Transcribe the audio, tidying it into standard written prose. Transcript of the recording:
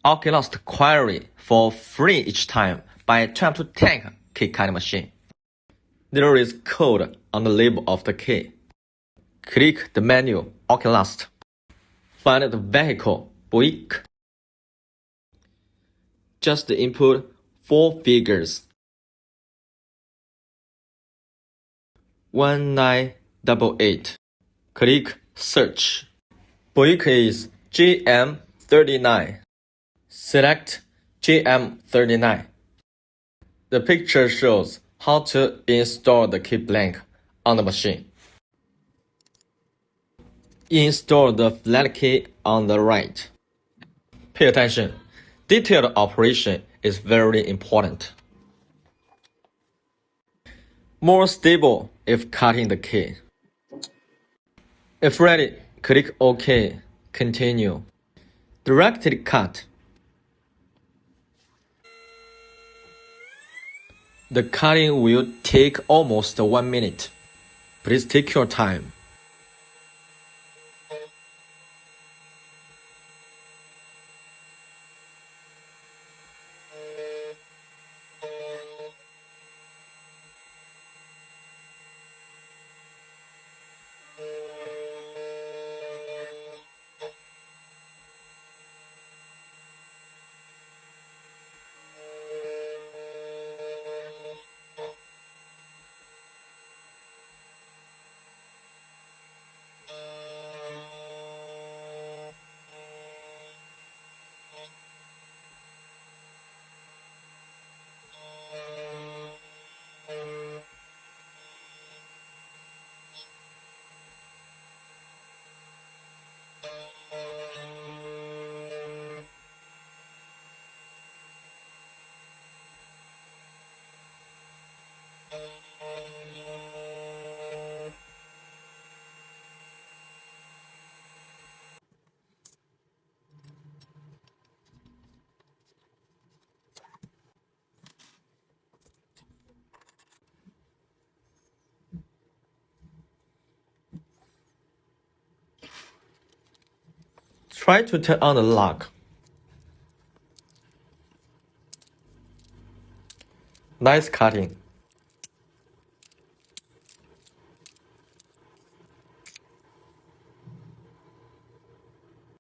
Oculast query for free each time by 2m2tank key cutting machine. There is code on the label of the key. Click the menu Oculast. Find the vehicle Buick. Just input 4 figures. 1988. Click search. Buick is GM39. Select GM39. The picture shows how to install the key blank on the machine. Install the flat key on the right. Pay attention. Detailed operation is very important. More stable if cutting the key. If ready, click OK. Continue. Directed cut. The cutting will take almost 1 minute. Please take your time. Try to turn on the lock. Nice cutting.